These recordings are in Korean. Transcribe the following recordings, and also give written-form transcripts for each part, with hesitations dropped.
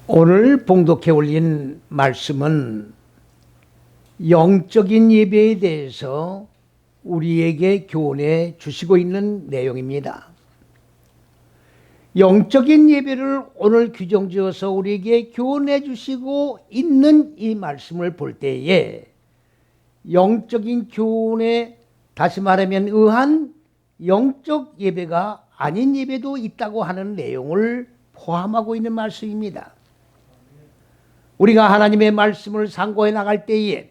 오늘 봉독해 올린 말씀은 영적인 예배에 대해서 우리에게 교훈해 주시고 있는 내용입니다. 영적인 예배를 오늘 규정지어서 우리에게 교훈해 주시고 있는 이 말씀을 볼 때에 영적인 교훈에 다시 말하면 의한 영적 예배가 아닌 예배도 있다고 하는 내용을 포함하고 있는 말씀입니다. 우리가 하나님의 말씀을 상고해 나갈 때에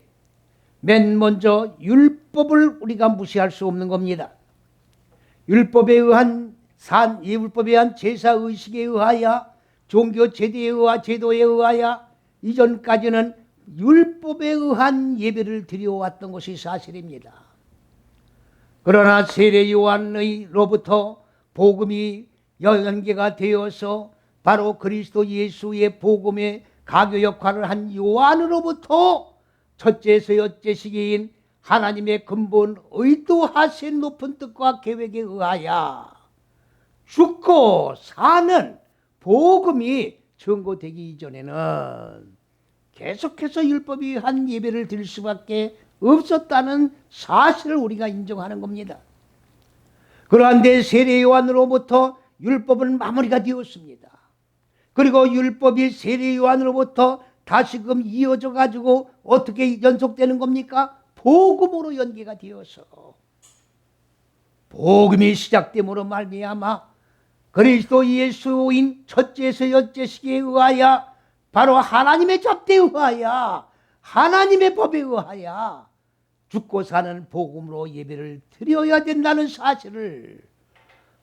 맨 먼저 율법을 우리가 무시할 수 없는 겁니다. 율법에 의한 율법에 의한 제사 의식에 의하여 종교 제도에 의하여 이전까지는 율법에 의한 예배를 드려왔던 것이 사실입니다. 그러나 세례 요한으로부터 복음이 연계가 되어서 바로 그리스도 예수의 복음의 가교 역할을 한 요한으로부터 첫째에서 여째 시기인 하나님의 근본 의도하신 높은 뜻과 계획에 의하여 죽고 사는 복음이 증거되기 이전에는 계속해서 율법이 한 예배를 드릴 수밖에 없었다는 사실을 우리가 인정하는 겁니다. 그런데 세례 요한으로부터 율법은 마무리가 되었습니다. 그리고 율법이 세례 요한으로부터 다시금 이어져 가지고 어떻게 연속되는 겁니까? 복음으로 연계가 되어서 복음이 시작됨으로 말미암아 그리스도 예수인 첫째에서 여째 시기에 의하여 바로 하나님의 잣대에 의하여 하나님의 법에 의하여 죽고 사는 복음으로 예배를 드려야 된다는 사실을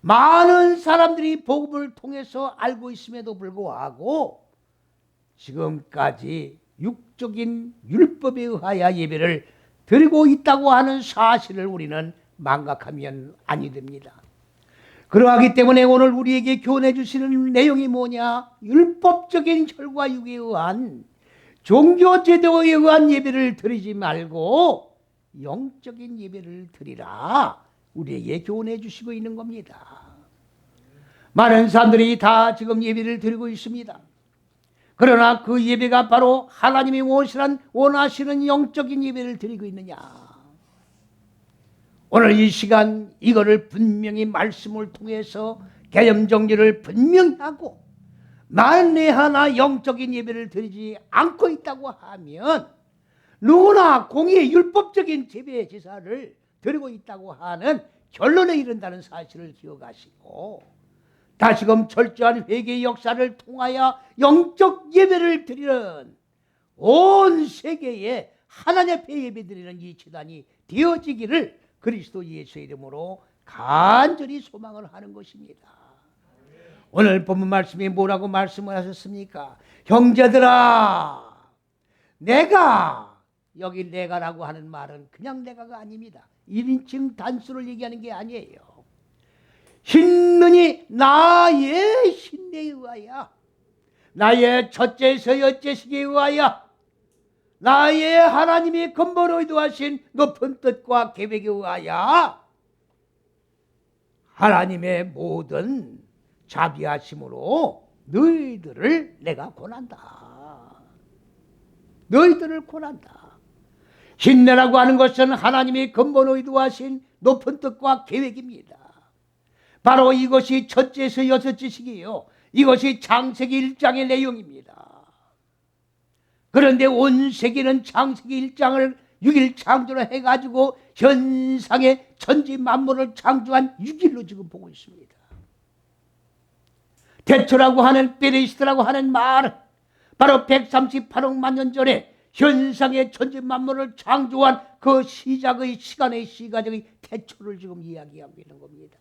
많은 사람들이 복음을 통해서 알고 있음에도 불구하고 지금까지 육적인 율법에 의하여 예배를 드리고 있다고 하는 사실을 우리는 망각하면 아니 됩니다. 그러하기 때문에 오늘 우리에게 교훈해 주시는 내용이 뭐냐? 율법적인 혈과 육에 의한 종교 제도에 의한 예배를 드리지 말고 영적인 예배를 드리라. 우리에게 교훈해 주시고 있는 겁니다. 많은 사람들이 다 지금 예배를 드리고 있습니다. 그러나 그 예배가 바로 하나님이 원하시는 영적인 예배를 드리고 있느냐? 오늘 이 시간 이거를 분명히 말씀을 통해서 개념 정리를 분명히 하고 만에 하나 영적인 예배를 드리지 않고 있다고 하면 누구나 공의의 율법적인 재배 제사를 드리고 있다고 하는 결론에 이른다는 사실을 기억하시고 다시금 철저한 회개의 역사를 통하여 영적 예배를 드리는 온 세계에 하나님 앞에 예배드리는 이 제단이 되어지기를 그리스도 예수의 이름으로 간절히 소망을 하는 것입니다. 오늘 본문 말씀이 뭐라고 말씀을 하셨습니까? 형제들아, 내가, 여기 내가라고 하는 말은 그냥 내가가 아닙니다. 1인칭 단수를 얘기하는 게 아니에요. 신느니 나의 신내에 의하여, 나의 첫째에서 여째식에 의하여, 나의 하나님이 근본 의도하신 높은 뜻과 계획에 의하여 하나님의 모든 자비하심으로 너희들을 내가 권한다. 너희들을 권한다. 신내라고 하는 것은 하나님이 근본 의도하신 높은 뜻과 계획입니다. 바로 이것이 첫째에서 여섯째식이에요. 이것이 창세기 1장의 내용입니다. 그런데 온 세계는 창세기 1장을 6일 창조를 해가지고 현상의 천지 만물을 창조한 6일로 지금 보고 있습니다. 태초라고 하는 베레시트라고 하는 말은 바로 138억 년 전에 현상의 천지 만물을 창조한 그 시작의 시간의 시가적의 태초를 지금 이야기하고 있는 겁니다.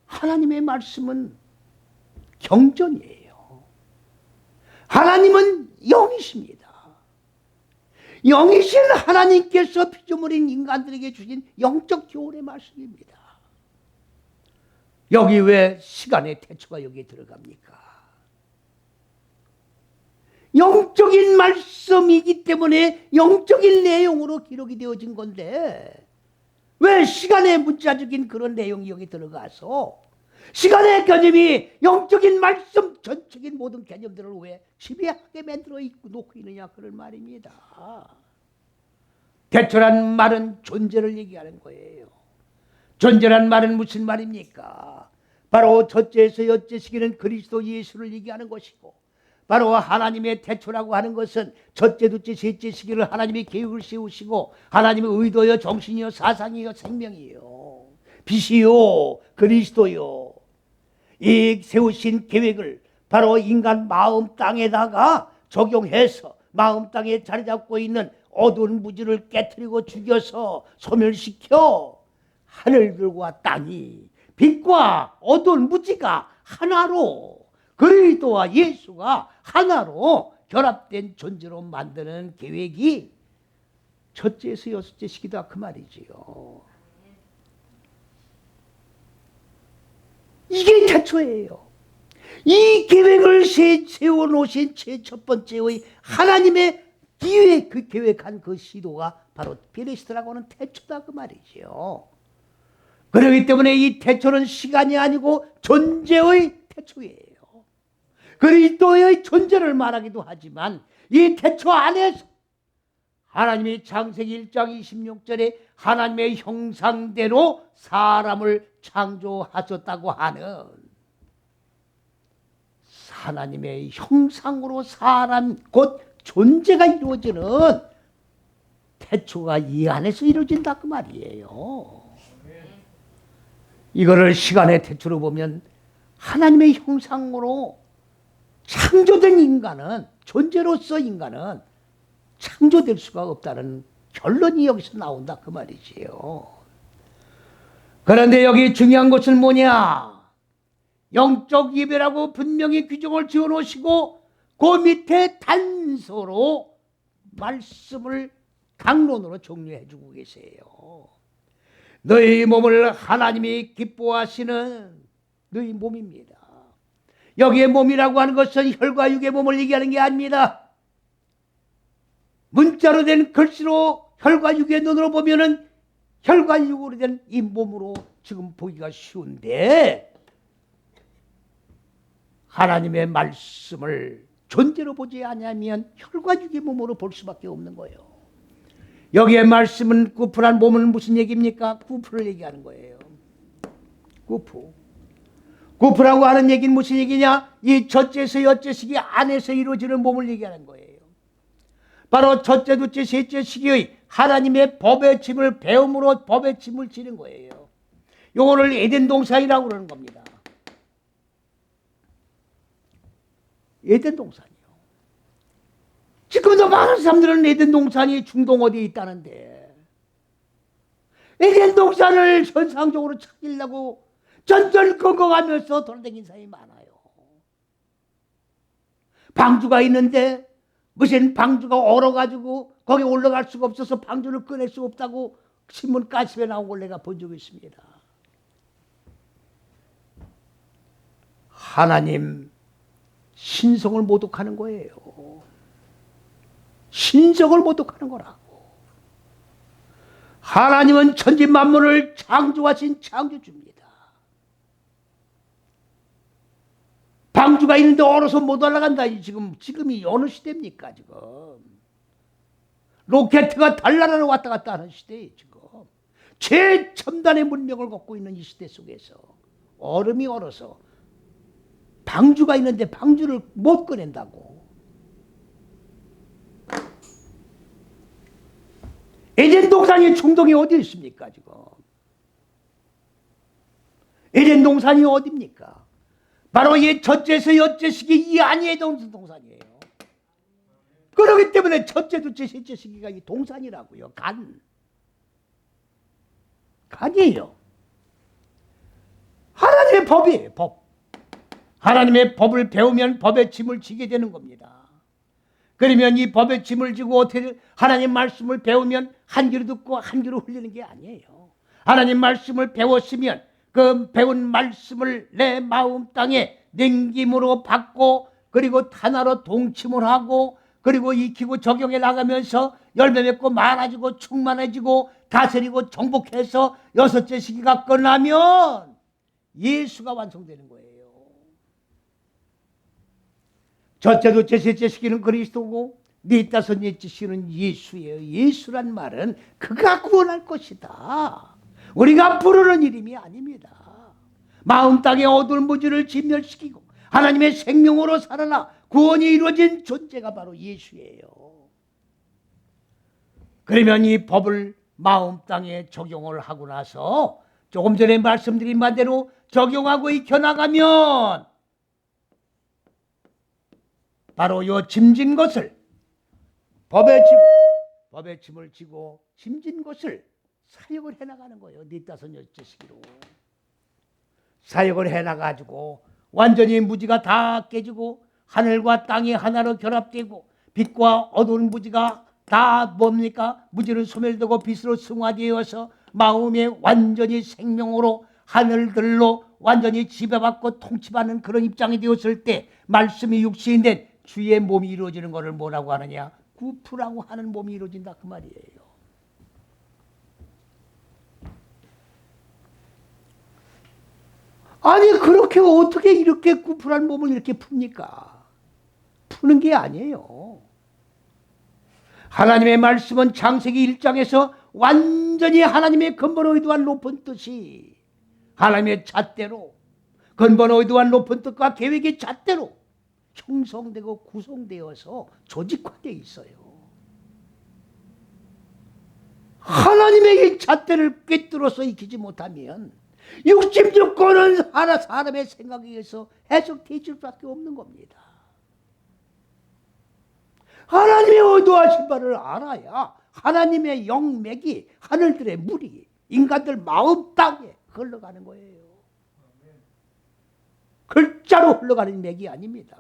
하나님의 말씀은 경전이에요. 하나님은 영이십니다. 영이신 하나님께서 피조물인 인간들에게 주신 영적 교훈의 말씀입니다. 여기 왜 시간의 태초가 여기에 들어갑니까? 영적인 말씀이기 때문에 영적인 내용으로 기록이 되어진 건데 왜 시간의 문자적인 그런 내용이 여기 들어가서 시간의 개념이 영적인 말씀 전적인 모든 개념들을 왜 지배하게 만들어 놓고 있느냐 그런 말입니다. 대초란 말은 존재를 얘기하는 거예요. 존재란 말은 무슨 말입니까? 바로 첫째에서 여째 시기는 그리스도 예수를 얘기하는 것이고, 바로 하나님의 태초라고 하는 것은 첫째, 둘째, 셋째 시기를 하나님이 계획을 세우시고 하나님의 의도여 정신이여 사상이여 생명이요 빛이요 그리스도요, 이 세우신 계획을 바로 인간 마음 땅에다가 적용해서 마음 땅에 자리 잡고 있는 어두운 무지를 깨트리고 죽여서 소멸시켜 하늘들과 땅이 빛과 어두운 무지가 하나로 그리스도와 예수가 하나로 결합된 존재로 만드는 계획이 첫째에서 여섯째 시기다 그 말이지요. 이게 태초예요. 이 계획을 세워놓으신 첫 번째의 하나님의 기획, 그 계획한 그 시도가 바로 베레시트라고 하는 태초다 그 말이지요. 그렇기 때문에 이 태초는 시간이 아니고 존재의 태초예요. 그리스도의 존재를 말하기도 하지만 이 태초 안에서 하나님이 창세기 1장 26절에 하나님의 형상대로 사람을 창조하셨다고 하는 하나님의 형상으로 사람 곧 존재가 이루어지는 태초가 이 안에서 이루어진다 그 말이에요. 이거를 시간의 태초로 보면 하나님의 형상으로 창조된 인간은, 존재로서 인간은 창조될 수가 없다는 결론이 여기서 나온다 그 말이지요. 그런데 여기 중요한 것은 뭐냐? 영적 예배라고 분명히 규정을 지어놓으시고 그 밑에 단서로 말씀을 강론으로 정리해주고 계세요. 너희 몸을 하나님이 기뻐하시는 너희 몸입니다. 여기에 몸이라고 하는 것은 혈과 육의 몸을 얘기하는 게 아닙니다. 문자로 된 글씨로 혈과 육의 눈으로 보면은 혈과 육으로 된 이 몸으로 지금 보기가 쉬운데, 하나님의 말씀을 존재로 보지 않으면 혈과 육의 몸으로 볼 수밖에 없는 거예요. 여기에 말씀은 구프란 몸은 무슨 얘기입니까? 구프를 얘기하는 거예요. 구프라고 하는 얘기는 무슨 얘기냐? 이 첫째에서 여째 시기 안에서 이루어지는 몸을 얘기하는 거예요. 바로 첫째, 둘째, 셋째 시기의 하나님의 법의 짐을 배움으로 법의 짐을 지는 거예요. 요거를 에덴 동산이라고 그러는 겁니다. 에덴 동산이요. 지금도 많은 사람들은 에덴 동산이 중동 어디에 있다는데, 에덴 동산을 현상적으로 찾으려고 전전긍긍하면서 돌아다니는 사람이 많아요. 방주가 있는데 무슨 방주가 얼어가지고 거기 올라갈 수가 없어서 방주를 꺼낼 수 없다고 신문 가십에 나온 걸 내가 본 적이 있습니다. 하나님 신성을 모독하는 거예요. 신성을 모독하는 거라고. 하나님은 천지 만물을 창조하신 창조주입니다. 방주가 있는데 얼어서 못 올라간다. 지금이 어느 시대입니까? 지금 로켓가 달나라로 왔다 갔다 하는 시대예요. 지금 최첨단의 문명을 갖고 있는 이 시대 속에서 얼음이 얼어서 방주가 있는데 방주를 못 꺼낸다고. 에덴 동산의 중동이 어디 있습니까? 지금 에덴 동산이 어디입니까? 바로 이 첫째에서 여째 시기 이 안이 동산이에요. 그렇기 때문에 첫째, 둘째, 셋째 시기가 이 동산이라고요. 간이에요. 하나님의 법이에요. 법. 하나님의 법을 배우면 법의 짐을 지게 되는 겁니다. 그러면 이 법의 짐을 지고 어떻게 하나님 말씀을 배우면 한 귀로 듣고 한 귀로 흘리는 게 아니에요. 하나님 말씀을 배웠으면 그 배운 말씀을 내 마음 땅에 냉김으로 받고 그리고 하나로 동침을 하고 그리고 익히고 적용해 나가면서 열매 맺고 많아지고 충만해지고 다스리고 정복해서 여섯째 시기가 끝나면 예수가 완성되는 거예요. 첫째, 둘째, 셋째 시기는 그리스도고 네 다섯 넷째 시기는 예수예요. 예수란 말은 그가 구원할 것이다. 우리가 부르는 이름이 아닙니다. 마음 땅의 어두운 무지를 진멸시키고 하나님의 생명으로 살아나 구원이 이루어진 존재가 바로 예수예요. 그러면 이 법을 마음 땅에 적용을 하고 나서 조금 전에 말씀드린 바대로 적용하고 익혀나가면 바로 요 짐진 것을 법의 짐을 지고 짐진 것을 사역을 해나가는 거예요. 네 다섯 여섯 시기로 사역을 해나가지고 완전히 무지가 다 깨지고 하늘과 땅이 하나로 결합되고 빛과 어두운 무지가 다 뭡니까? 무지를 소멸되고 빛으로 승화되어서 마음에 완전히 생명으로 하늘들로 완전히 지배받고 통치받는 그런 입장이 되었을 때 말씀이 육신이 된 주의 몸이 이루어지는 것을 뭐라고 하느냐? 구프라고 하는 몸이 이루어진다 그 말이에요. 아니 그렇게 어떻게 이렇게 구프란 몸을 이렇게 풉니까? 푸는 게 아니에요. 하나님의 말씀은 창세기 1장에서 완전히 하나님의 근본 의도한 높은 뜻이 하나님의 잣대로 근본 의도한 높은 뜻과 계획의 잣대로 형성되고 구성되어서 조직화되어 있어요. 하나님의 이 잣대를 꿰뚫어서 익히지 못하면 육심 조건은 사람의 생각에 의해서 해석될 수밖에 없는 겁니다. 하나님의 의도하신 바를 알아야 하나님의 영맥이 하늘들의 물이 인간들 마음 땅에 흘러가는 거예요. 글자로 흘러가는 맥이 아닙니다.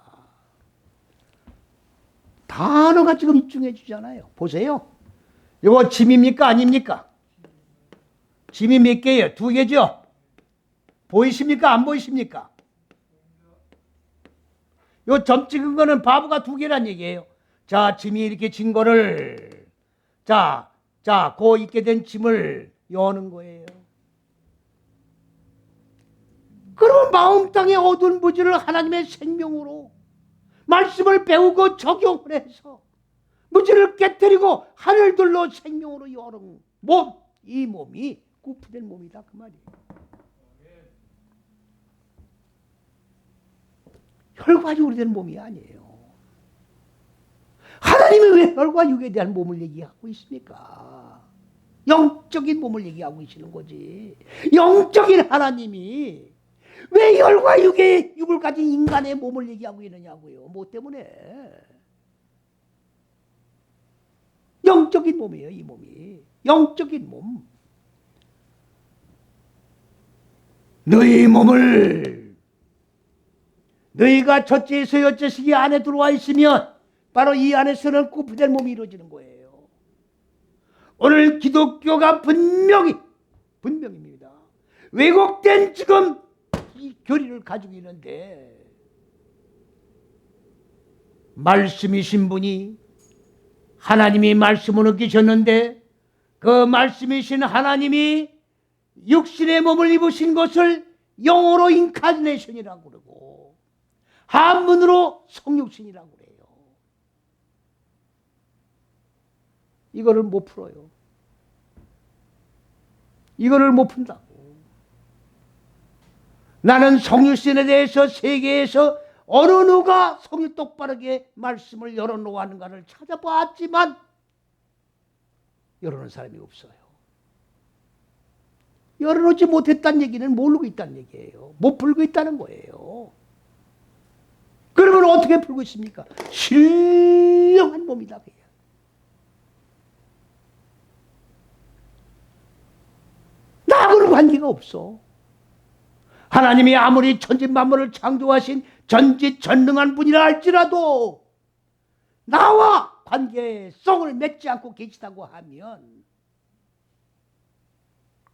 단어가 지금 입증해 주잖아요. 보세요. 이거 짐입니까? 아닙니까? 짐이 몇 개예요? 두 개죠? 보이십니까? 안 보이십니까? 요 점 찍은 거는 바보가 두 개란 얘기예요. 자, 짐이 이렇게 진 거를 고 있게 된 짐을 여는 거예요. 그러면 마음 땅의 어두운 무지를 하나님의 생명으로 말씀을 배우고 적용을 해서 무지를 깨뜨리고 하늘들로 생명으로 여는 몸, 이 몸이 구프된 몸이다 그 말이에요. 혈과 육으로 된 몸이 아니에요. 하나님이 왜 혈과 육에 대한 몸을 얘기하고 있습니까? 영적인 몸을 얘기하고 계시는 거지. 영적인 하나님이 왜 혈과 육을 가진 인간의 몸을 얘기하고 있느냐고요. 뭐 때문에? 영적인 몸이에요, 이 몸이. 영적인 몸. 너희 몸을 너희가 첫째에서 여째 시기 안에 들어와 있으면 바로 이 안에서는 구프된 몸이 이루어지는 거예요. 오늘 기독교가 분명입니다. 왜곡된 지금 이 교리를 가지고 있는데 말씀이신 분이 하나님이 말씀을 느끼셨는데 그 말씀이신 하나님이 육신의 몸을 입으신 것을 영어로 인카네이션이라고 그러고 한문으로 성육신이라고 그래요. 이거를 못 풀어요. 이거를 못 푼다고. 나는 성육신에 대해서 세계에서 어느 누가 성육 똑바르게 말씀을 열어놓았는가를 찾아봤지만 열어놓은 사람이 없어요. 열어놓지 못했다는 얘기는 모르고 있다는 얘기예요. 못 풀고 있다는 거예요. 그러면 어떻게 풀고 있습니까? 신령한 몸이다. 나하고는 관계가 없어. 하나님이 아무리 천지 만물을 창조하신 전지전능한 분이라 할지라도 나와 관계성을 맺지 않고 계시다고 하면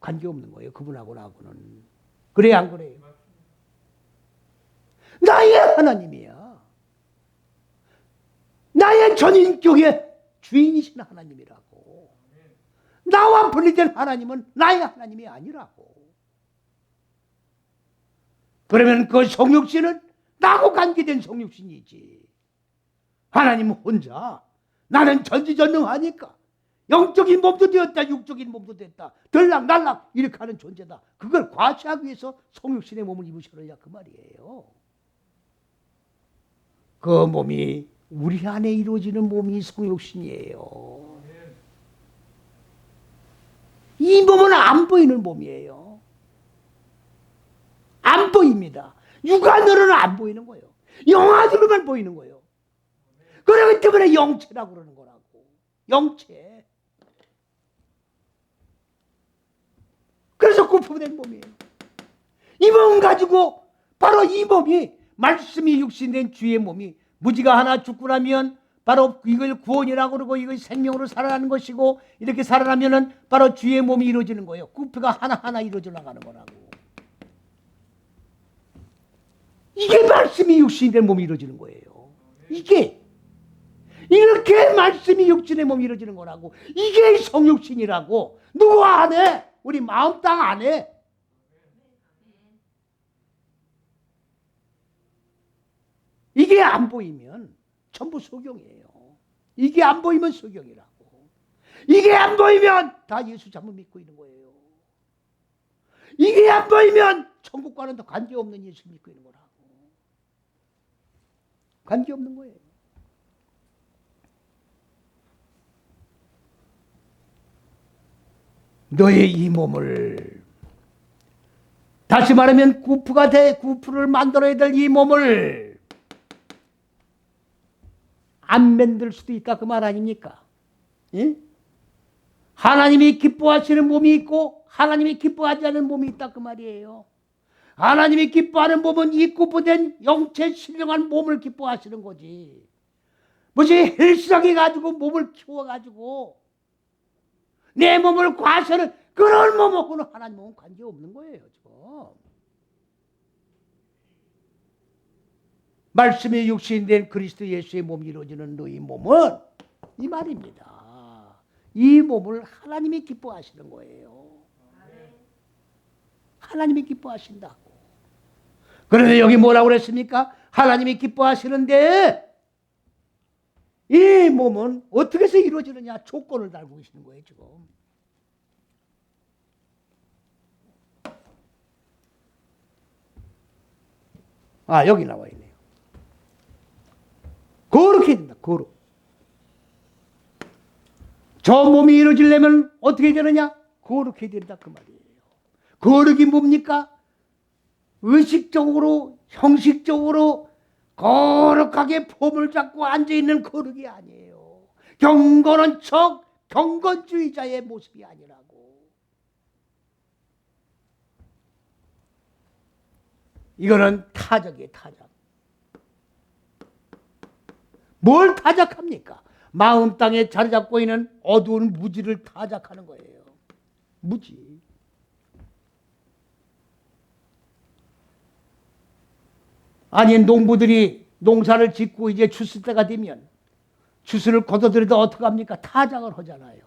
관계없는 거예요. 그분하고 나하고는. 그래야 안 그래요? 나의 하나님이야. 나의 전인격의 주인이신 하나님이라고. 나와 분리된 하나님은 나의 하나님이 아니라고. 그러면 그 성육신은 나하고 관계된 성육신이지. 하나님 혼자 나는 전지전능하니까 영적인 몸도 되었다, 육적인 몸도 됐다, 들락날락 이렇게 하는 존재다. 그걸 과시하기 위해서 성육신의 몸을 입으셨느냐 그 말이에요. 그 몸이 우리 안에 이루어지는 몸이 성육신이에요. 이 몸은 안 보이는 몸이에요. 안 보입니다. 육안으로는 안 보이는 거예요. 영안으로만 보이는 거예요. 그렇기 때문에 영체라고 그러는 거라고. 영체. 그래서 구품된 몸이에요. 이 몸 가지고 바로 이 몸이 말씀이 육신된 주의 몸이 무지가 하나 죽고 나면 바로 이걸 구원이라고 그러고 이걸 생명으로 살아나는 것이고 이렇게 살아나면은 바로 주의 몸이 이루어지는 거예요. 구표가 하나하나 이루어져 나가는 거라고. 이게 말씀이 육신이 된 몸이 이루어지는 거예요. 이게 이렇게 말씀이 육신의 몸이 이루어지는 거라고. 이게 성육신이라고. 누구 안에? 우리 마음 땅 안에. 이게 안 보이면 전부 소경이에요. 이게 안 보이면 소경이라고. 이게 안 보이면 다 예수 잘못 믿고 있는 거예요. 이게 안 보이면 천국과는 더 관계없는 예수 믿고 있는 거라고. 관계없는 거예요. 너의 이 몸을 다시 말하면 구프를 만들어야 될 이 몸을 안 만들 수도 있다 그 말 아닙니까? 예? 하나님이 기뻐하시는 몸이 있고 하나님이 기뻐하지 않는 몸이 있다 그 말이에요. 하나님이 기뻐하는 몸은 이 구부된 영체 신령한 몸을 기뻐하시는 거지. 무슨 헬스장에 가지고 몸을 키워가지고 내 몸을 과시하는 그런 몸하고는 하나님 몸은 관계없는 거예요. 지금. 말씀이 육신된 그리스도 예수의 몸이 이루어지는 너희 몸은 이 말입니다. 이 몸을 하나님이 기뻐하시는 거예요. 하나님이 기뻐하신다고. 그런데 여기 뭐라고 그랬습니까? 하나님이 기뻐하시는데 이 몸은 어떻게 해서 이루어지느냐 조건을 달고 계시는 거예요. 지금. 여기 나와 있네요. 거룩해야 된다. 거룩. 저 몸이 이루어지려면 어떻게 되느냐? 거룩해야 된다 그 말이에요. 거룩이 뭡니까? 의식적으로 형식적으로 거룩하게 폼을 잡고 앉아있는 거룩이 아니에요. 경건한 척 경건주의자의 모습이 아니라고. 이거는 타작이에요. 타작. 뭘 타작합니까? 마음 땅에 자리 잡고 있는 어두운 무지를 타작하는 거예요. 무지. 아니 농부들이 농사를 짓고 이제 추수 때가 되면 추수를 거둬들여도 어떻게 합니까? 타작을 하잖아요.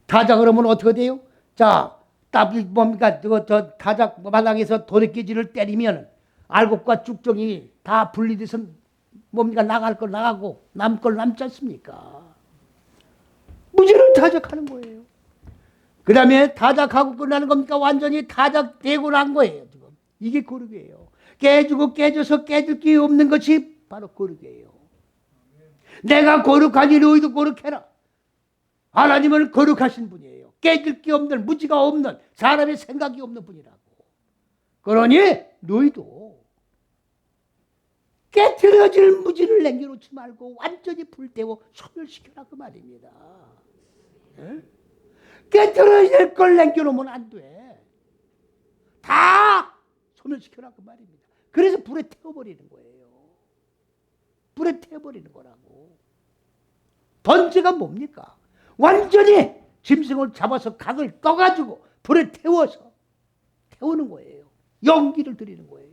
타작을 하면 어떻게 돼요? 자, 답이 뭡니까? 저 타작 마당에서 도래끼지를 때리면 알곡과 쭉정이 다 분리돼서 뭡니까? 나갈 걸 나가고 남 걸 남지 않습니까? 무지를 타작하는 거예요. 그 다음에 타작하고 끝나는 겁니까? 완전히 타작되고 난 거예요. 지금. 이게 거룩이에요. 깨지고 깨져서 깨질 게 없는 것이 바로 거룩이에요. 내가 거룩하니 너희도 거룩해라. 하나님은 거룩하신 분이에요. 깨질 게 없는, 무지가 없는, 사람의 생각이 없는 분이라고. 그러니 너희도 깨트려질 무지를 남겨놓지 말고 완전히 불태워 소멸시켜라 그 말입니다. 네? 깨트려질 걸 남겨놓으면 안 돼. 다 소멸시켜라 그 말입니다. 그래서 불에 태워버리는 거예요. 불에 태워버리는 거라고. 번제가 뭡니까? 완전히 짐승을 잡아서 각을 떠가지고 불에 태워서 태우는 거예요. 연기를 드리는 거예요.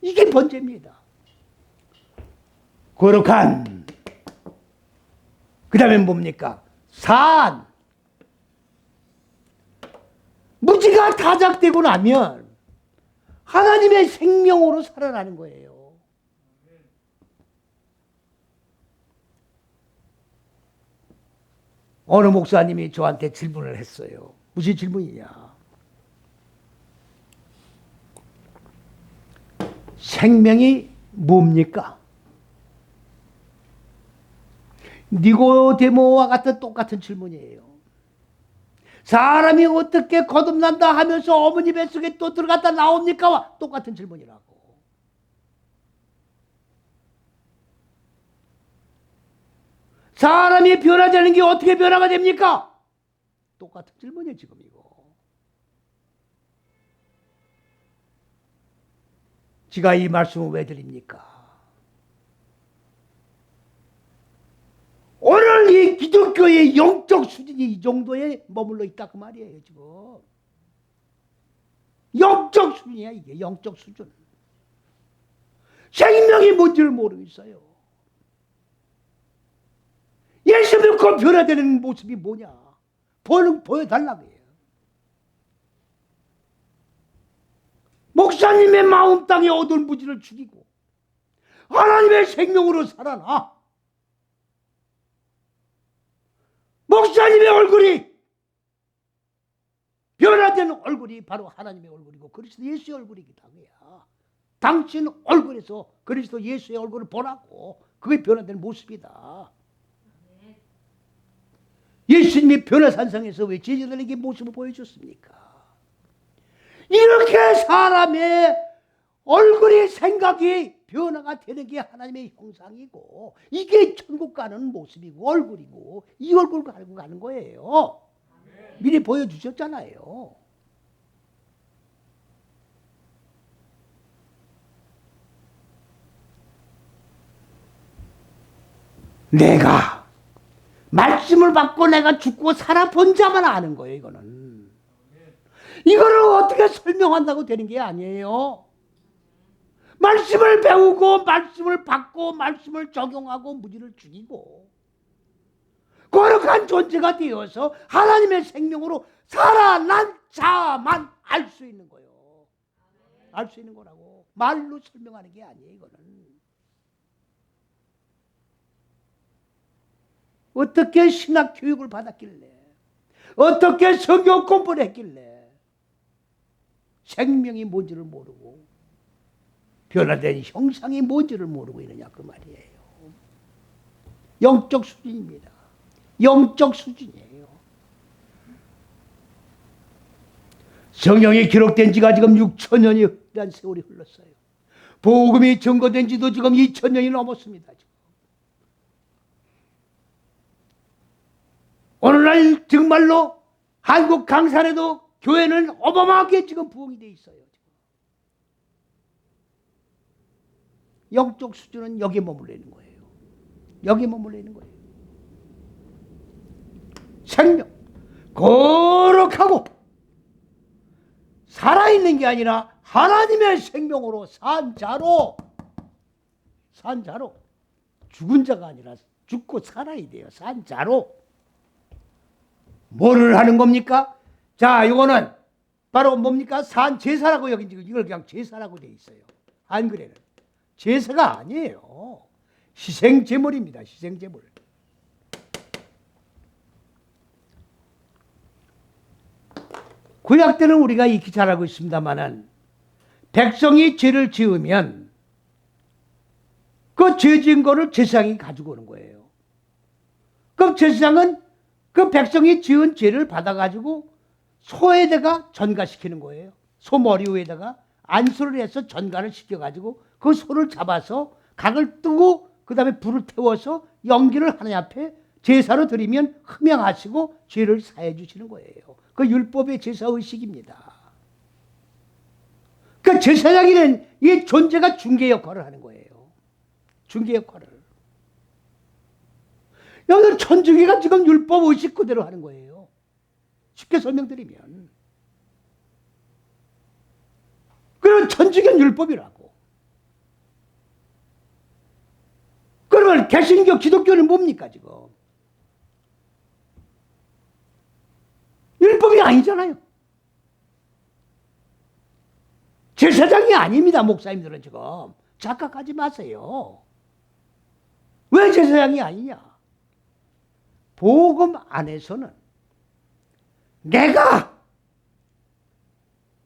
이게 번제입니다. 거룩한. 그 다음에 뭡니까? 산. 무지가 다작되고 나면 하나님의 생명으로 살아나는 거예요. 어느 목사님이 저한테 질문을 했어요. 무슨 질문이냐? 생명이 뭡니까? 니고데모와 같은 똑같은 질문이에요. 사람이 어떻게 거듭난다 하면서 어머니 뱃속에 또 들어갔다 나옵니까?와 똑같은 질문이라고. 사람이 변화되는 게 어떻게 변화가 됩니까? 똑같은 질문이에요, 지금 이거. 제가 이 말씀을 왜 드립니까? 오늘 이 기독교의 영적 수준이 이 정도에 머물러 있다 그 말이에요, 지금. 영적 수준이야, 이게 영적 수준. 생명이 뭔지를 모르고 있어요. 예수 믿고 변화되는 모습이 뭐냐? 보여달라고 해요. 목사님의 마음 땅에 얻은 무지를 죽이고 하나님의 생명으로 살아나. 목사님의 얼굴이 변화된 얼굴이 바로 하나님의 얼굴이고 그리스도 예수의 얼굴이기도 하고요. 당신 얼굴에서 그리스도 예수의 얼굴을 보라고. 그게 변화된 모습이다. 예수님이 변화산성에서 왜 제자들에게 모습을 보여줬습니까? 이렇게 사람의 얼굴이 생각이 변화가 되는 게 하나님의 형상이고 이게 천국 가는 모습이고 얼굴이고 이 얼굴을 가지고 가는 거예요. 미리 보여주셨잖아요. 내가 말씀을 받고 내가 죽고 살아본 자만 아는 거예요. 이거를 어떻게 설명한다고 되는 게 아니에요. 말씀을 배우고 말씀을 받고 말씀을 적용하고 무지를 죽이고 거룩한 존재가 되어서 하나님의 생명으로 살아난 자만 알 수 있는 거예요. 알 수 있는 거라고. 말로 설명하는 게 아니에요. 이거는. 어떻게 신학 교육을 받았길래 어떻게 성경 공부를 했길래 생명이 뭔지를 모르고 변화된 형상이 뭔지를 모르고 있느냐 그 말이에요. 영적 수준입니다. 영적 수준이에요. 성경이 기록된 지가 지금 6,000년이란 세월이 흘렀어요. 복음이 증거된 지도 지금 2,000년이 넘었습니다. 지금. 오늘날 정말로 한국 강산에도 교회는 어마어마하게 지금 부흥이 돼 있어요. 영적 수준은 여기에 머물러 있는 거예요. 여기에 머물러 있는 거예요. 생명, 거룩하고 살아있는 게 아니라 하나님의 생명으로 산 자로 죽은 자가 아니라 죽고 살아야 돼요. 산 자로. 뭐를 하는 겁니까? 자, 이거는 바로 뭡니까? 산 제사라고 여기 지금 이걸 그냥 제사라고 돼 있어요. 한글에는 제사가 아니에요. 희생 제물입니다. 희생 제물. 구약 때는 우리가 익히 잘 알고 있습니다만은 백성이 죄를 지으면 그 죄 지은 거를 제사장이 가지고 오는 거예요. 그럼 제사장은 그 백성이 지은 죄를 받아가지고 소에다가 전가시키는 거예요. 소 머리 위에다가 안수를 해서 전가를 시켜가지고 그 소를 잡아서 각을 뜨고 그 다음에 불을 태워서 연기를 하나님 앞에 제사로 드리면 흠양하시고 죄를 사해 주시는 거예요. 그 율법의 제사의식입니다. 그 제사장이는 이 존재가 중개 역할을 하는 거예요. 중개 역할을. 여기는 천주교가 지금 율법 의식 그대로 하는 거예요. 쉽게 설명드리면. 그러면 천주교는 율법이라고. 그러면 개신교 기독교는 뭡니까 지금? 율법이 아니잖아요. 제사장이 아닙니다. 목사님들은 지금 착각하지 마세요. 왜 제사장이 아니냐? 복음 안에서는 내가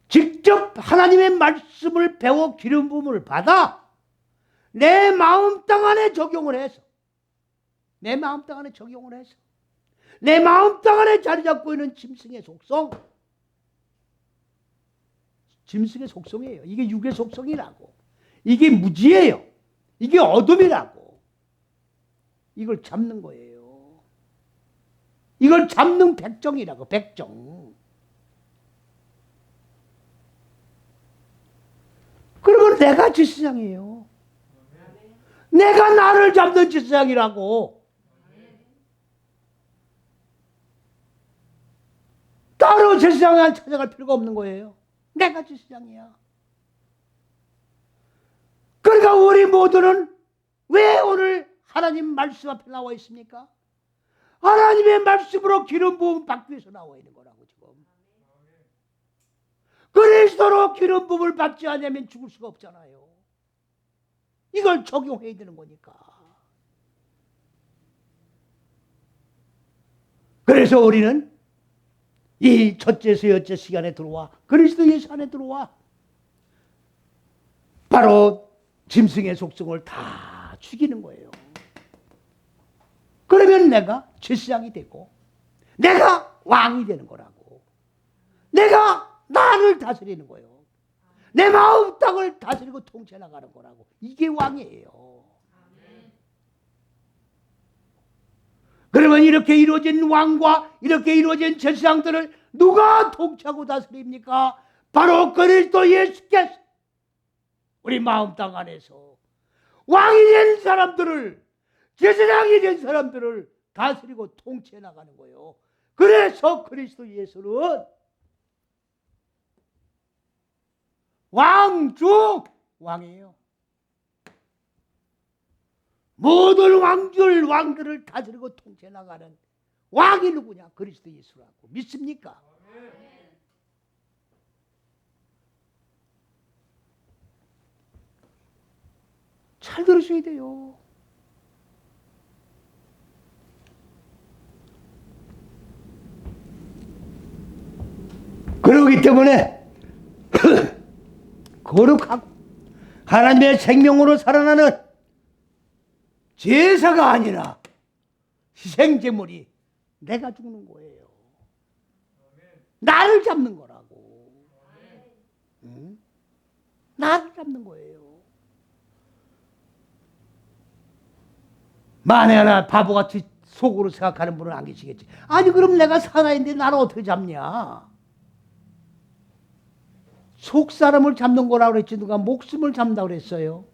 직접 하나님의 말씀을 배워 기름 부음을 받아 내 마음 땅 안에 적용을 해서 내 마음 땅 안에 적용을 해서 내 마음 땅 안에 자리 잡고 있는 짐승의 속성, 짐승의 속성이에요. 이게 육의 속성이라고. 이게 무지예요. 이게 어둠이라고. 이걸 잡는 거예요. 이걸 잡는 백정이라고. 백정. 그러면 내가 제사장이에요. 내가 나를 잡는 제사장이라고. 따로 제사장을 찾아갈 필요가 없는 거예요. 내가 제사장이야. 그러니까 우리 모두는 왜 오늘 하나님 말씀 앞에 나와 있습니까? 하나님의 말씀으로 기름 부음 받기 위해서 나와 있는 거라고 지금. 그리스도로 기름 부음을 받지 않으면 죽을 수가 없잖아요. 이걸 적용해야 되는 거니까. 그래서 우리는 이 첫째에서 여째 시간에 들어와 그리스도 예수 안에 들어와 바로 짐승의 속성을 다 죽이는 거예요. 그러면 내가 제사장이 되고 내가 왕이 되는 거라고. 내가 나를 다스리는 거예요. 내 마음 땅을 다스리고 통치 나가는 거라고. 이게 왕이에요. 그러면 이렇게 이루어진 왕과 이렇게 이루어진 제사장들을 누가 통치하고 다스립니까? 바로 그리스도 예수께서 우리 마음 땅 안에서 왕이 된 사람들을, 제사장이 된 사람들을 다스리고 통치해 나가는 거예요. 그래서 그리스도 예수는 왕 중 왕이에요. 모든 왕들을 다스리고 통치해 나가는 왕이 누구냐? 그리스도 예수라고. 믿습니까? 잘 들으셔야 돼요. 그러기 때문에 거룩하고 하나님의 생명으로 살아나는 제사가 아니라 희생제물이 내가 죽는 거예요. 나를 잡는 거라고. 응? 나를 잡는 거예요. 만에 하나 바보같이 속으로 생각하는 분은 안 계시겠지. 아니 그럼 내가 살아있는데 나를 어떻게 잡냐? 속 사람을 잡는 거라고 그랬지 누가 목숨을 잡는다고 그랬어요.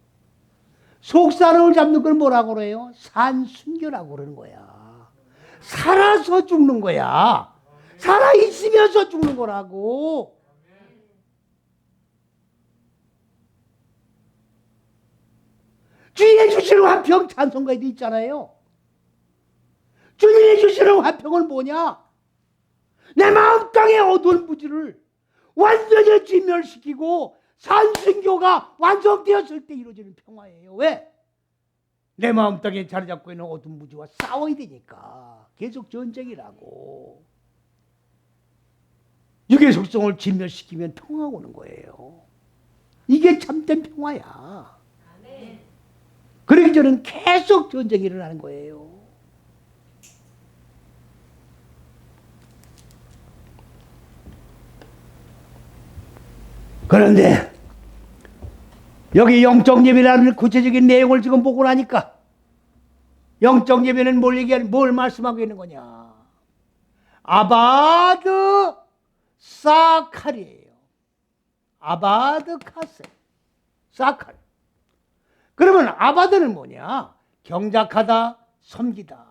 속 사람을 잡는 걸 뭐라고 그래요? 산순교라고 그러는 거야. 살아서 죽는 거야. 살아있으면서 죽는 거라고. 주님이 주시는 화평 찬송가에도 있잖아요. 주님이 주시는 화평은 뭐냐? 내 마음 땅의 어두운 부지를 완전히 진멸시키고 산순교가 완성되었을 때 이루어지는 평화예요. 왜? 내 마음 땅에 자리 잡고 있는 어두운 부지와 싸워야 되니까. 계속 전쟁이라고. 육의 속성을 진멸시키면 평화가 오는 거예요. 이게 참된 평화야. 그러기 전에는 계속 전쟁이 일어나는 거예요. 그런데 여기 영적 예배라는 구체적인 내용을 지금 보고 나니까 영적 예배는 뭘 말씀하고 있는 거냐? 아바드 사칼이에요. 아바드 카세 사칼. 그러면 아바드는 뭐냐? 경작하다, 섬기다.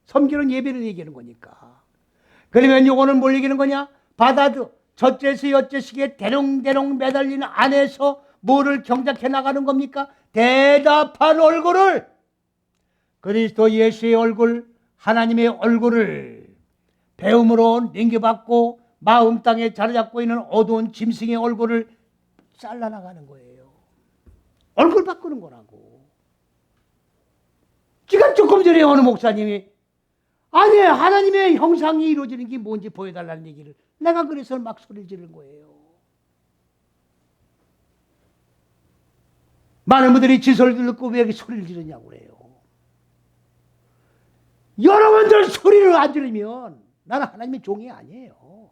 섬기는 예배를 얘기하는 거니까. 그러면 요거는 뭘 얘기하는 거냐? 바다드, 첫째에서 여째식에 대롱대롱 매달리는 안에서 뭐를 경작해 나가는 겁니까? 대답한 얼굴을, 그리스도 예수의 얼굴, 하나님의 얼굴을 배움으로 넘겨받고 마음 땅에 자리 잡고 있는 어두운 짐승의 얼굴을 잘라나가는 거예요. 얼굴 바꾸는 거라고. 지금 조금 전에 어느 목사님이 아니 하나님의 형상이 이루어지는 게 뭔지 보여달라는 얘기를 내가 그래서 막 소리를 지르는 거예요. 많은 분들이 지 소리를 듣고 왜 이렇게 소리를 지르냐고 그래요. 여러분들 소리를 안 지르면 나는 하나님의 종이 아니에요.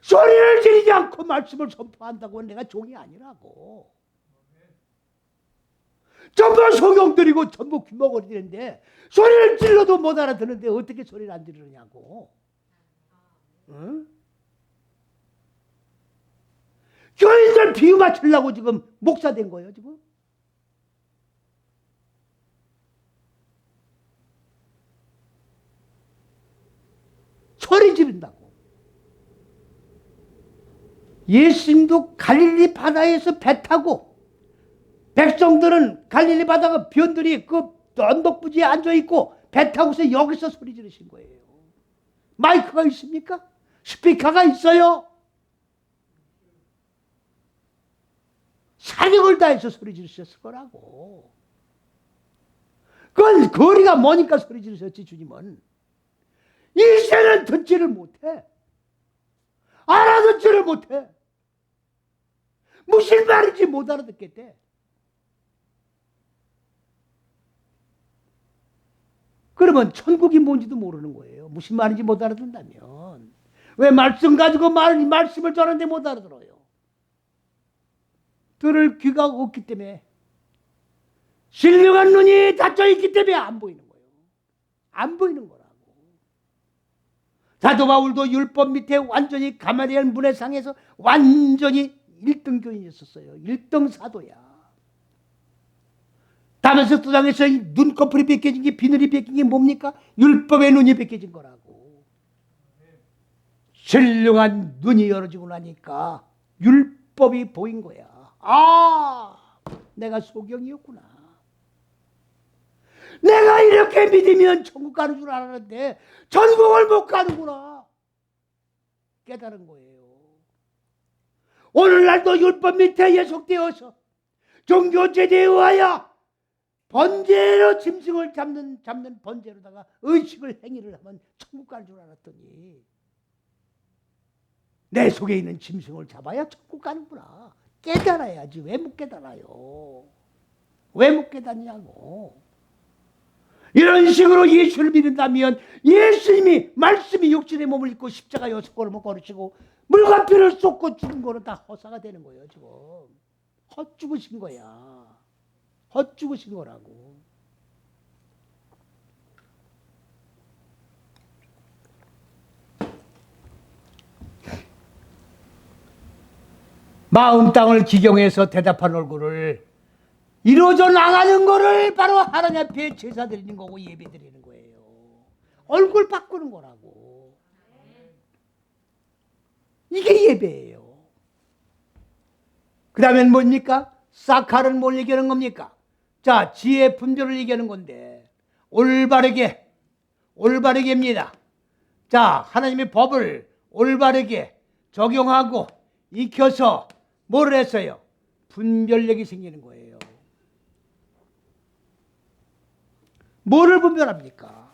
소리를 지르지 않고 말씀을 선포한다고 내가 종이 아니라고. 전부 소경 드리고 전부 귀먹어리 되는데 소리를 질러도 못 알아듣는데 어떻게 소리를 안 지르냐고. 응? 교인들 비유 맞추려고 지금 목사 된 거예요 지금. 소리 지른다고. 예수님도 갈릴리 바다에서 배 타고 백성들은 갈릴리 바다가 변들이 그 언덕부지에 앉아있고 배 타고서 여기서 소리 지르신 거예요. 마이크가 있습니까? 스피커가 있어요? 사력을 다해서 소리 지르셨을 거라고. 그건 거리가 머니까 소리 지르셨지 주님은. 이 새는 듣지를 못해. 알아듣지를 못해. 무슨 말인지 못 알아듣겠대. 그러면 천국이 뭔지도 모르는 거예요. 무슨 말인지 못 알아듣는다면. 왜 말씀 가지고 말씀을 전하는데 못 알아들어요. 들을 귀가 없기 때문에 신령한 눈이 닫혀 있기 때문에 안 보이는 거예요. 안 보이는 거라고. 사도 바울도 율법 밑에 완전히 가마리엘 문해상에서 완전히 1등 교인이었어요. 1등 사도야. 다메섹 도상에서 눈꺼풀이 벗겨진 게 비늘이 벗긴 게 뭡니까? 율법의 눈이 벗겨진 거라고. 신령한 눈이 열어지고 나니까 율법이 보인 거야. 아, 내가 소경이었구나. 내가 이렇게 믿으면 천국 가는 줄 알았는데 천국을 못 가는구나. 깨달은 거예요. 오늘날도 율법 밑에 예속되어서 종교제도에 의하여 번제로 짐승을 잡는 번제로다가 의식을 행위를 하면 천국 가는 줄 알았더니 내 속에 있는 짐승을 잡아야 천국 가는구나. 깨달아야지. 왜 못 깨달아요? 왜 못 깨닫냐고. 이런 식으로 예수를 믿는다면 예수님이 말씀이 육신의 몸을 입고 십자가 6걸음을 걸으시고 물과 피를 쏟고 죽은 거는 다 허사가 되는 거예요. 지금 헛죽으신 거야. 헛죽으신 거라고. 마음 땅을 기경해서 대답한 얼굴을 이루어져 나가는 거를 바로 하나님 앞에 제사 드리는 거고 예배 드리는 거예요. 얼굴 바꾸는 거라고. 이게 예배예요. 그 다음엔 뭡니까? 사칼은 뭘 얘기하는 겁니까? 자, 지혜 분별을 얘기하는 건데 올바르게입니다. 자, 하나님의 법을 올바르게 적용하고 익혀서 뭘 했어요? 분별력이 생기는 거예요. 뭐를 분별합니까?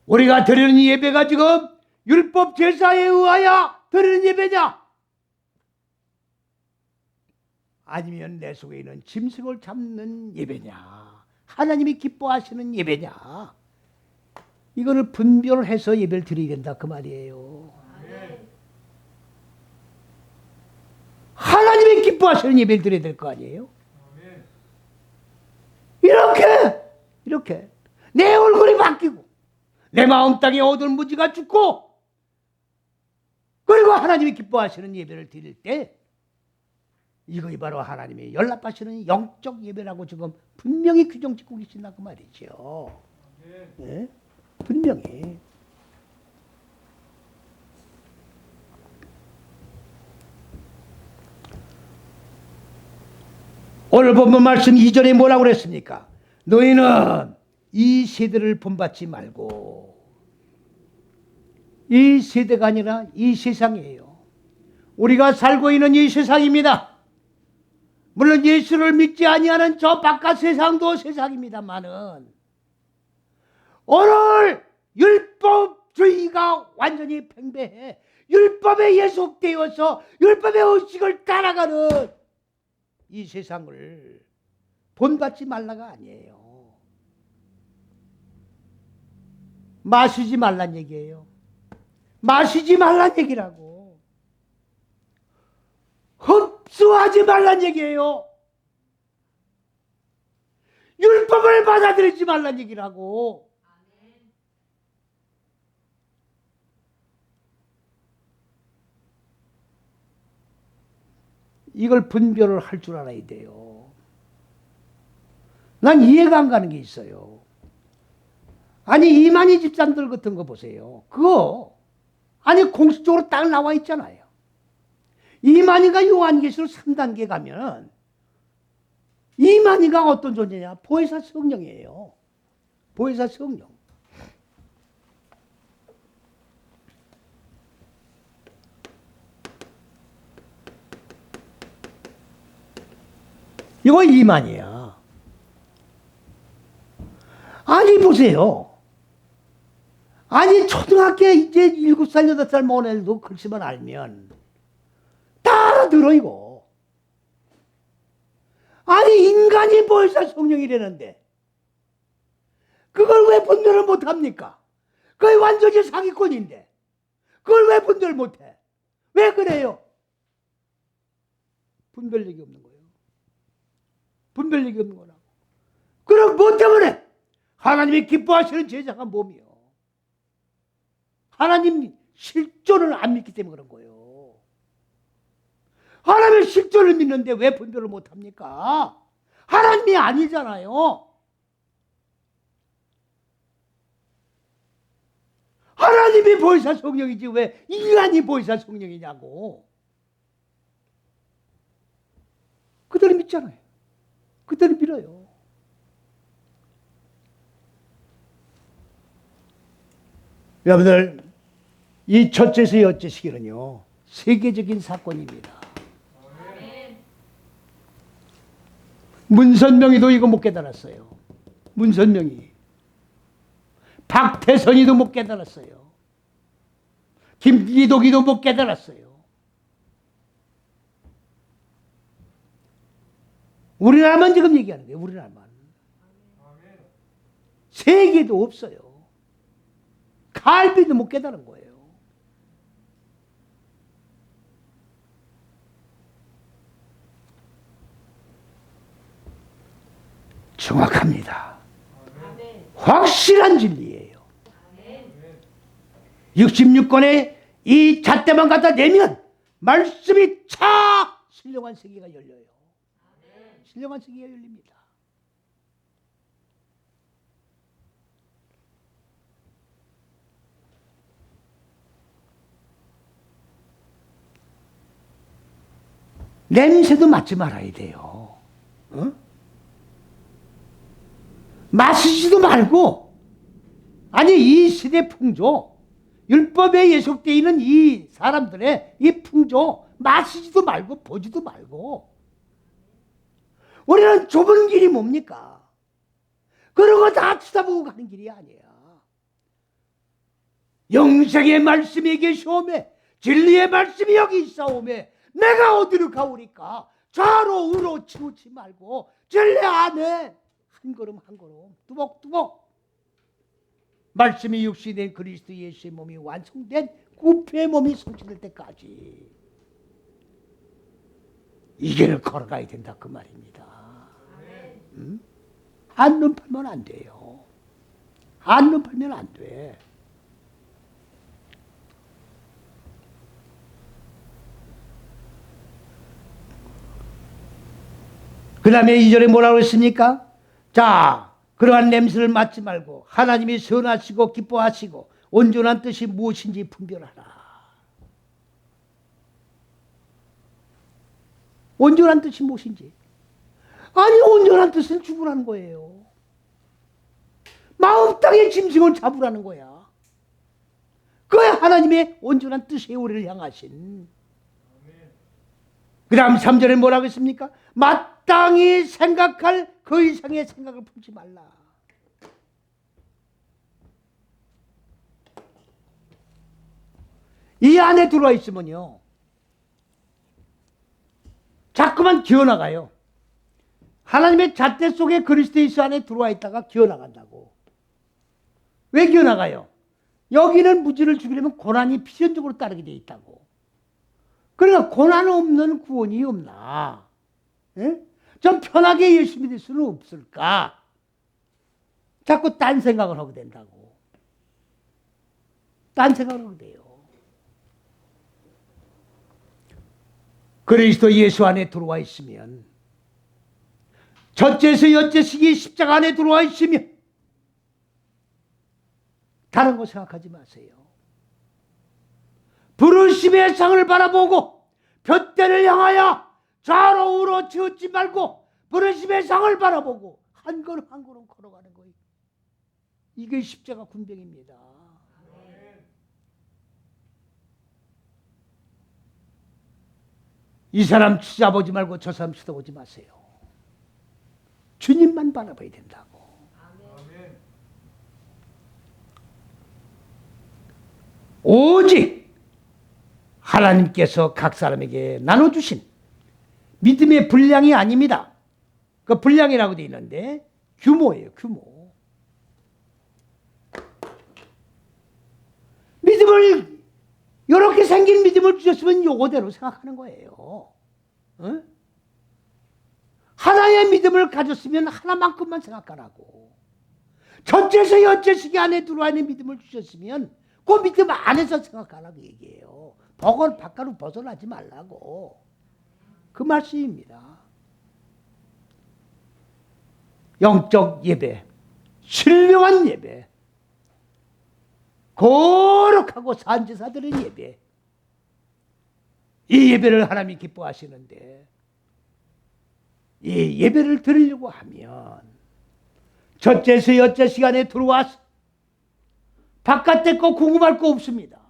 우리가 드리는 예배가 지금 율법 제사에 의하여 드리는 예배냐? 아니면 내 속에 있는 짐승을 잡는 예배냐? 하나님이 기뻐하시는 예배냐? 이거를 분별해서 예배를 드려야 된다 그 말이에요. 하나님이 기뻐하시는 예배를 드려야 될 거 아니에요? 이렇게 내 얼굴이 바뀌고 내 마음 땅에 어두운 무지가 죽고 그리고 하나님이 기뻐하시는 예배를 드릴 때 이것이 바로 하나님이 연락하시는 영적 예배라고 지금 분명히 규정 짓고 계신다 그 말이죠. 네? 분명히. 오늘 본문 말씀 2절에 뭐라고 그랬습니까? 너희는 이 세대를 본받지 말고, 이 세대가 아니라 이 세상이에요. 우리가 살고 있는 이 세상입니다. 물론 예수를 믿지 아니하는 저 바깥 세상도 세상입니다만은 오늘 율법주의가 완전히 팽배해 율법에 예속되어서 율법의 의식을 따라가는 이 세상을 본받지 말라가 아니에요. 마시지 말란 얘기예요. 마시지 말란 얘기라고. 흡수하지 말란 얘기예요. 율법을 받아들이지 말란 얘기라고. 이걸 분별을 할 줄 알아야 돼요. 난 이해가 안 가는 게 있어요. 아니 이만희 집사님들 같은 거 보세요. 그거 아니 공식적으로 딱 나와 있잖아요. 이만희가 요한계시록 3단계 가면 이만희가 어떤 존재냐? 보혜사 성령이에요. 보혜사 성령. 이거 이만희야. 아니 보세요. 아니 초등학교 이제 7살 8살 먹은 애들도 글씨만 알면 다 알아들어 이거. 아니 인간이 보혜사 성령이라는데 그걸 왜 분별을 못합니까? 그게 완전히 사기꾼인데 그걸 왜 분별 못해? 왜 그래요? 분별력이 없는 거예요. 분별력이 없는 거라고. 그럼 뭐 때문에? 하나님이 기뻐하시는 제자가 몸이요. 하나님 실존을 안 믿기 때문에 그런 거예요. 하나님의 실존을 믿는데 왜 분별을 못합니까? 하나님이 아니잖아요. 하나님이 보혜사 성령이지 왜 인간이 보혜사 성령이냐고. 그대로 믿잖아요. 그대로 믿어요. 여러분들 이 첫째에서 여째 시기는요 세계적인 사건입니다. 문선명이도 이거 못 깨달았어요. 문선명이. 박태선이도 못 깨달았어요. 김기독이도 못 깨달았어요. 우리나라만 지금 얘기하는 거예요. 우리나라만. 세계도 없어요. 칼빈도 못 깨달은 거예요. 정확합니다. 확실한 진리예요. 66권의 이 잣대만 갖다 내면 말씀이 차 신령한 세계가 열려요. 신령한 세계가 열립니다. 냄새도 맡지 말아야 돼요. 어? 마시지도 말고 아니 이 시대 풍조 율법에 예속되어 있는 이 사람들의 이 풍조 마시지도 말고 보지도 말고 우리는 좁은 길이 뭡니까? 그런 거 다 쳐다보고 가는 길이 아니야. 영생의 말씀이 계시오매 진리의 말씀이 여기 있사오매 내가 어디로 가오리까? 좌로 우로 치우치 말고 진리 안에 한 걸음 한 걸음 뚜벅뚜벅 말씀이 육신된 그리스도 예수의 몸이 완성된 구표의 몸이 성취될 때까지 이 길을 걸어가야 된다 그 말입니다. 응? 한눈 팔면 안 돼요. 한눈 팔면 안 돼. 그 다음에 2절에 뭐라고 했습니까? 자, 그러한 냄새를 맡지 말고 하나님이 선하시고 기뻐하시고 온전한 뜻이 무엇인지 분별하라. 온전한 뜻이 무엇인지. 아니 온전한 뜻은 죽으라는 거예요. 마음 땅의 짐승을 잡으라는 거야. 그게 하나님의 온전한 뜻이에요. 우리를 향하신. 그 다음 3절에 뭐라고 했습니까? 마땅히 생각할 그 이상의 생각을 품지 말라. 이 안에 들어와 있으면요, 자꾸만 기어나가요. 하나님의 잣대 속에 그리스도 예수 안에 들어와 있다가 기어나간다고. 왜 기어나가요? 여기는 무지를 죽이려면 고난이 필연적으로 따르게 돼 있다고. 그러니까 고난 없는 구원이 없나? 예? 좀 편하게 예수 믿을 수는 없을까? 자꾸 딴 생각을 하게 된다고. 딴 생각을 하게 돼요. 그리스도 예수 안에 들어와 있으면, 첫째에서 여째식이 십자가 안에 들어와 있으면 다른 거 생각하지 마세요. 부르심의 상을 바라보고 볏대를 향하여 좌로 우로 치우지 말고 부르심의 상을 바라보고 한 걸음 한 걸음 걸어가는 거예요. 이게 십자가 군병입니다. 이 사람 쳐다보지 말고 저 사람 쳐다보지 마세요. 주님만 바라봐야 된다고. 오직 하나님께서 각 사람에게 나눠주신 믿음의 분량이 아닙니다. 그 분량이라고 되어 있는데 규모예요, 규모. 믿음을, 이렇게 생긴 믿음을 주셨으면 요거대로 생각하는 거예요. 어? 하나의 믿음을 가졌으면 하나만큼만 생각하라고. 첫째에서 여째식이 안에 들어와 있는 믿음을 주셨으면 그 믿음 안에서 생각하라고 얘기해요. 복은 바깥으로 벗어나지 말라고. 그 말씀입니다. 영적 예배, 신령한 예배, 거룩하고 산제사 드린 예배, 이 예배를 하나님이 기뻐하시는데, 이 예배를 드리려고 하면 첫째에서 여째 시간에 들어와서 바깥에 거 궁금할 거 없습니다.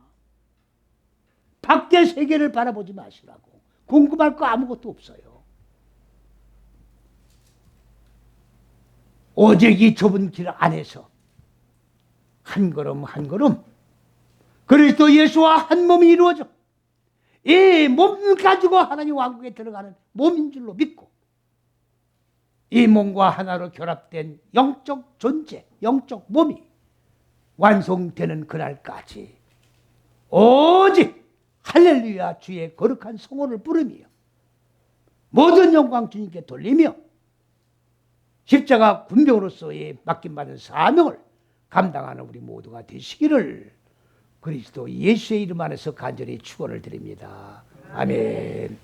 밖의 세계를 바라보지 마시라고. 궁금할 거 아무것도 없어요. 오직 이 좁은 길 안에서 한 걸음 한 걸음 그리스도 예수와 한 몸이 이루어져 이 몸 가지고 하나님 왕국에 들어가는 몸인 줄로 믿고 이 몸과 하나로 결합된 영적 존재, 영적 몸이 완성되는 그날까지 오직 할렐루야 주의 거룩한 성호를 부르며 모든 영광 주님께 돌리며 십자가 군병으로서의 맡김받은 사명을 감당하는 우리 모두가 되시기를 그리스도 예수의 이름 안에서 간절히 축원을 드립니다. 아멘.